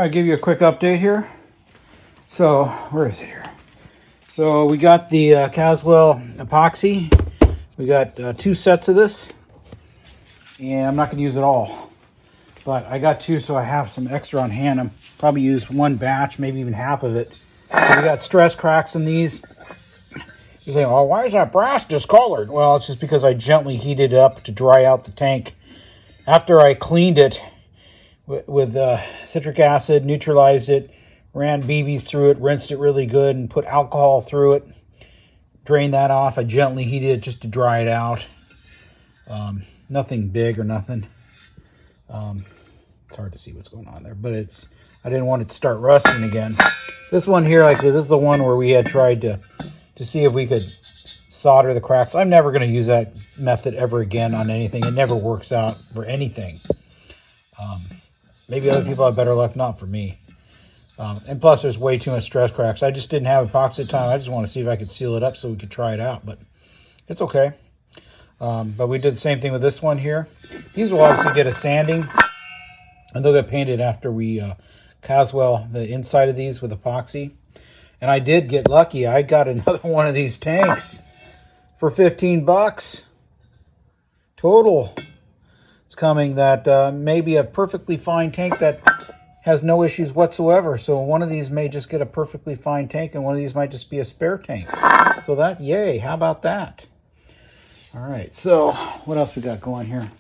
I'll give you a quick update here. So, where is it here? So we got the Caswell epoxy. We got 2 sets of this. And I'm not going to use it all. But I got 2, so I have some extra on hand. I'm probably use 1 batch, maybe even half of it. So we got stress cracks in these. You say, oh, why is that brass discolored? Well, it's just because I gently heated it up to dry out the tank. After I cleaned it with citric acid, neutralized it, ran BBs through it, rinsed it really good, and put alcohol through it, drained that off. I gently heated it just to dry it out. Nothing big or nothing. It's hard to see what's going on there, but I didn't want it to start rusting again. This one here, like I said, this is the one where we had tried to see if we could solder the cracks. I'm never going to use that method ever again on anything. It never works out for anything. Maybe other people have better luck, not for me. And plus, there's way too much stress cracks. I just didn't have epoxy at the time. I just want to see if I could seal it up so we could try it out, but it's okay. But we did the same thing with this one here. These will obviously get a sanding, and they'll get painted after we Caswell the inside of these with epoxy. And I did get lucky. I got another one of these tanks for 15 bucks total. It's coming that may be a perfectly fine tank that has no issues whatsoever. So one of these may just get a perfectly fine tank, and one of these might just be a spare tank. So that, yay, how about that? All right, so what else we got going here?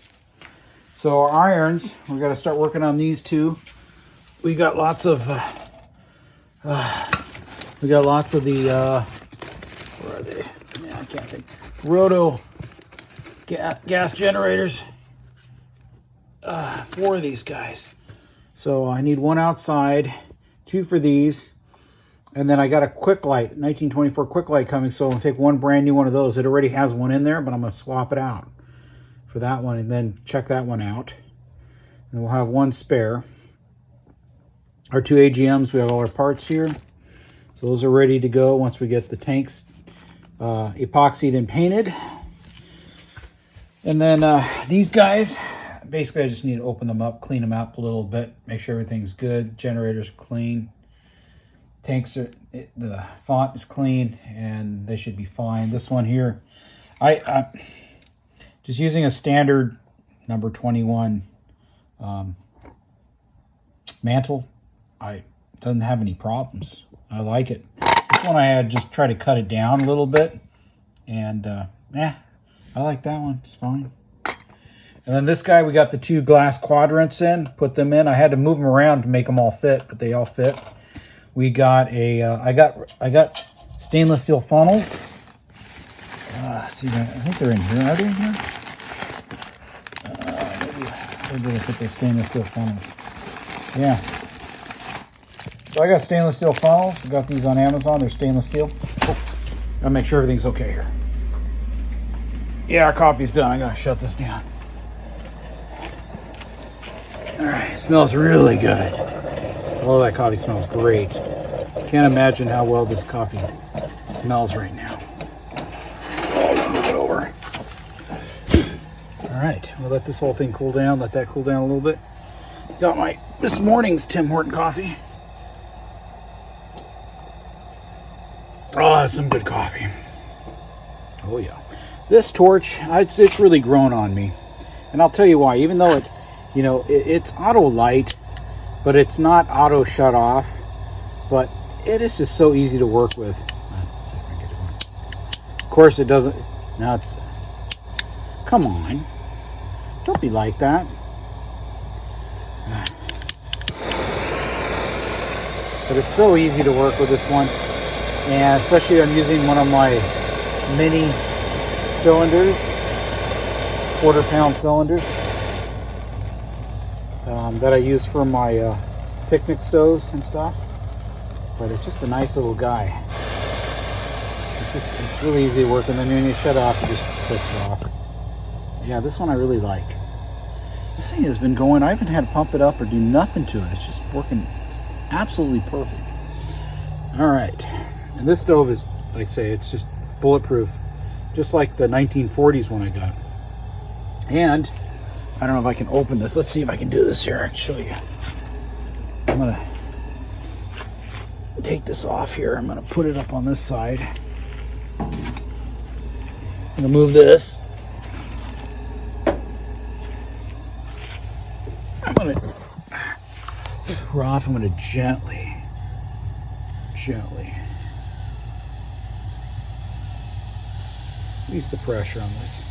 So our irons, we got to start working on these 2. We got lots of the where are they? Yeah, I can't think. Roto gas generators. 4 of these guys. So I need 1 outside, 2 for these, and then I got a quick light, 1924 quick light coming. So I'll take 1 brand new one of those. It already has one in there, but I'm going to swap it out for that one, and then check that one out. And we'll have 1 spare. Our 2 AGMs, we have all our parts here. So those are ready to go once we get the tanks epoxied and painted. And then these guys, basically I just need to open them up, clean them up a little bit, make sure everything's good. Generators clean. Tanks are, the font is clean, and they should be fine. This one here, I just using a standard number 21 mantle, doesn't have any problems. I like it. This one I had just try to cut it down a little bit, and I like that one. It's fine. And then this guy, we got the 2 glass quadrants in, put them in. I had to move them around to make them all fit, but they all fit. We got a I got stainless steel funnels. See, I think they're in here. Are they in here? Maybe we'll put those stainless steel funnels. Yeah. So I got stainless steel funnels. I got these on Amazon. They're stainless steel. Gotta make sure everything's okay here. Yeah, our coffee's done. I gotta shut this down. All right, it smells really good. Oh, that coffee smells great. Can't imagine how well this coffee smells right now. I'll move it over. All right, we'll let this whole thing cool down. Let that cool down a little bit. Got this morning's Tim Horton coffee. Oh, that's some good coffee. Oh yeah. This torch, it's really grown on me. And I'll tell you why. Even though it's auto light, but it's not auto shut off. But it is just so easy to work with. Of course it doesn't. Now it's, come on. Don't be like that. But it's so easy to work with this one. And especially I'm using one of my mini cylinders, 1/4-pound cylinders that I use for my picnic stoves and stuff. But it's just a nice little guy. It's really easy to work, and then when you shut off, you just twist it off. Yeah, this one I really like. This thing has been going, I haven't had to pump it up or do nothing to it. It's just working absolutely perfect. All right. And this stove is, like I say, it's just bulletproof, just like the 1940s one I got. And I don't know if I can open this. Let's see if I can do this here. I can show you. I'm gonna take this off here. I'm going to put it up on this side. I'm going to move this. I'm going to we're off. I'm going to gently release the pressure on this.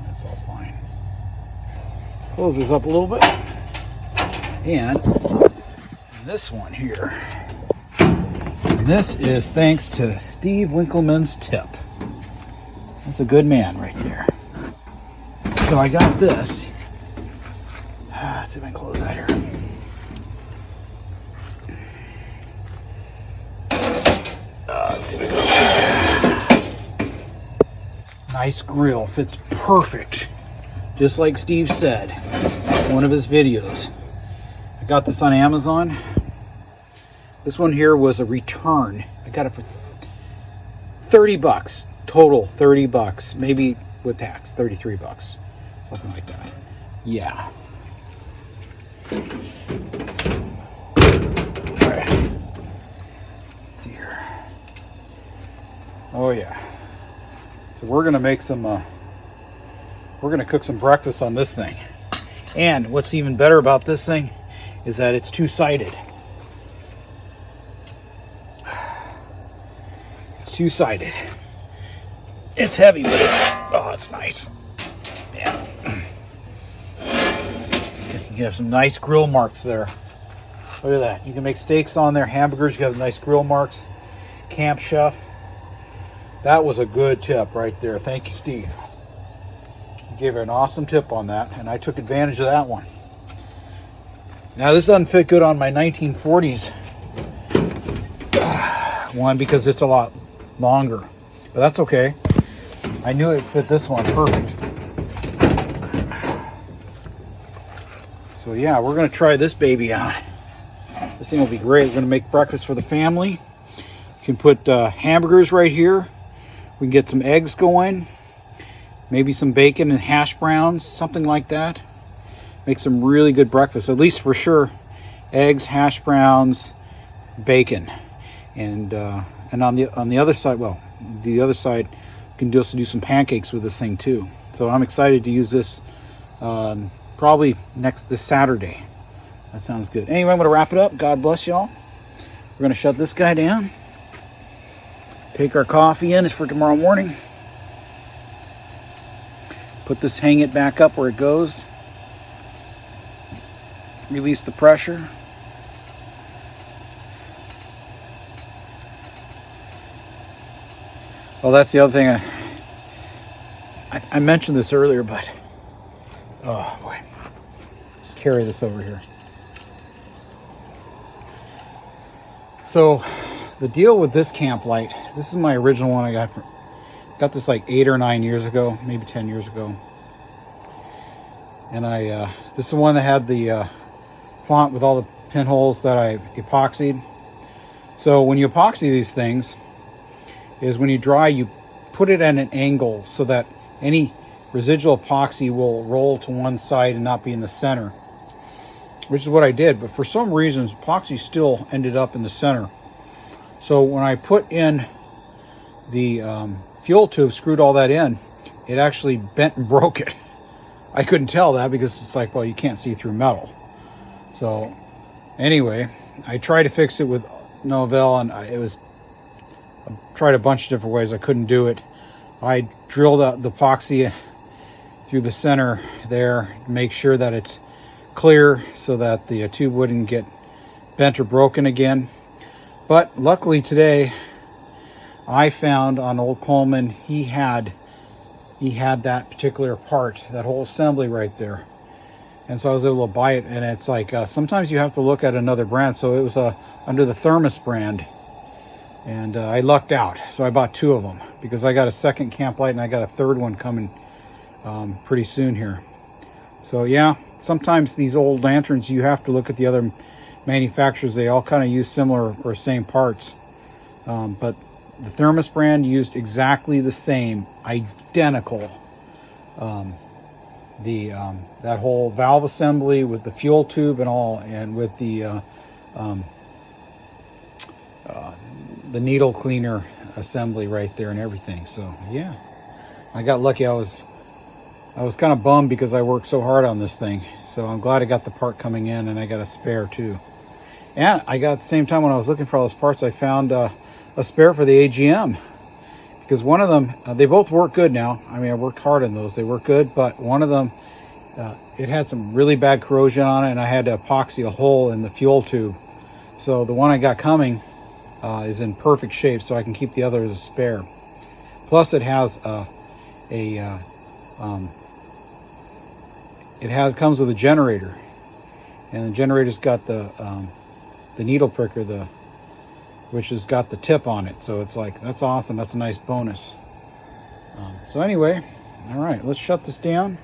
That's all fine. Close this up a little bit. And this one here, this is thanks to Steve Winkleman's tip. That's a good man right there. So I got this. Let's see if I can close that here. Let's see if I can. Nice grill, fits perfect. Just like Steve said in one of his videos. I got this on Amazon. This one here was a return. I got it for 30 bucks. Total 30 bucks. Maybe with tax, 33 bucks. Something like that. Yeah. Alright. Let's see here. Oh yeah. So we're gonna make some we're gonna cook some breakfast on this thing. And what's even better about this thing is that it's two-sided. It's two-sided. It's heavy, but oh, it's nice. Yeah. You have some nice grill marks there. Look at that. You can make steaks on there, hamburgers. You have nice grill marks. Camp Chef. That was a good tip right there. Thank you, Steve. You gave her an awesome tip on that, and I took advantage of that one. Now this doesn't fit good on my 1940s one because it's a lot longer, but that's okay. I knew it fit this one perfect. So yeah, we're gonna try this baby out. This thing will be great. We're gonna make breakfast for the family. You can put hamburgers right here. We can get some eggs going, maybe some bacon and hash browns, something like that. Make some really good breakfast, at least for sure. Eggs, hash browns, bacon, and on the other side, well, the other side, you can also do some pancakes with this thing too. So I'm excited to use this probably this Saturday. That sounds good. Anyway, I'm going to wrap it up. God bless y'all. We're going to shut this guy down. Take our coffee in. It's for tomorrow morning. Hang it back up where it goes. Release the pressure. Well, that's the other thing. I mentioned this earlier, but oh boy, let's carry this over here. So the deal with this camp light, this is my original one. I got this like 8 or 9 years ago, maybe 10 years ago, and this is the one that had the font with all the pinholes that I epoxied. So when you epoxy these things, is when you dry, you put it at an angle so that any residual epoxy will roll to one side and not be in the center, which is what I did. But for some reasons, epoxy still ended up in the center. So when I put in the fuel tube, screwed all that in, it actually bent and broke it. I couldn't tell that because it's like, well, you can't see through metal. So anyway, I tried to fix it with Novell, and I tried a bunch of different ways. I couldn't do it. I drilled out the epoxy through the center there to make sure that it's clear so that the tube wouldn't get bent or broken again. But luckily today I found on old Coleman, he had that particular part, that whole assembly right there. And so I was able to buy it, and it's like sometimes you have to look at another brand. So it was under the Thermos brand, and I lucked out. So I bought 2 of them because I got a second camp light and I got a third one coming pretty soon here. So yeah, sometimes these old lanterns, you have to look at the other manufacturers. They all kind of use similar or same parts, but the Thermos brand used exactly the same, identical. That whole valve assembly with the fuel tube and all, and with the the needle cleaner assembly right there and everything. So yeah, I got lucky. I was kind of bummed because I worked so hard on this thing. So I'm glad I got the part coming in, and I got a spare too. And I got, at the same time, when I was looking for all those parts, I found a spare for the AGM. Because one of them, they both work good now. I mean, I worked hard on those. They work good, but one of them, it had some really bad corrosion on it, and I had to epoxy a hole in the fuel tube. So the one I got coming is in perfect shape, so I can keep the other as a spare. Plus, it has comes with a generator, and the generator's got the needle pricker, which has got the tip on it. So it's like, that's awesome. That's a nice bonus. So anyway, all right, let's shut this down.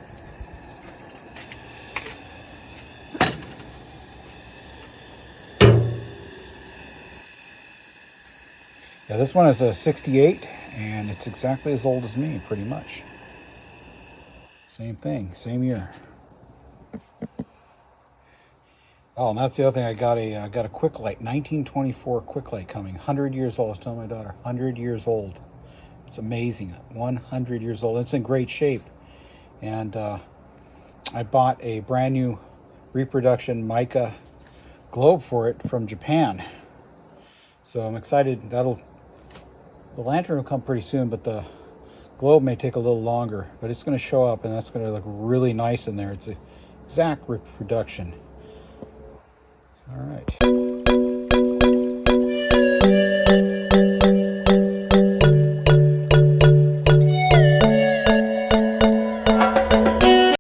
Yeah, this one is a 68, and it's exactly as old as me, pretty much. Same thing, same year. Oh, and that's the other thing. I got a quick light, 1924 quick light coming. 100 years old. I was telling my daughter, 100 years old. It's amazing. 100 years old. It's in great shape. And I bought a brand new reproduction mica globe for it from Japan. So I'm excited. The lantern will come pretty soon, but the globe may take a little longer. But it's going to show up, and that's going to look really nice in there. It's an exact reproduction. All right.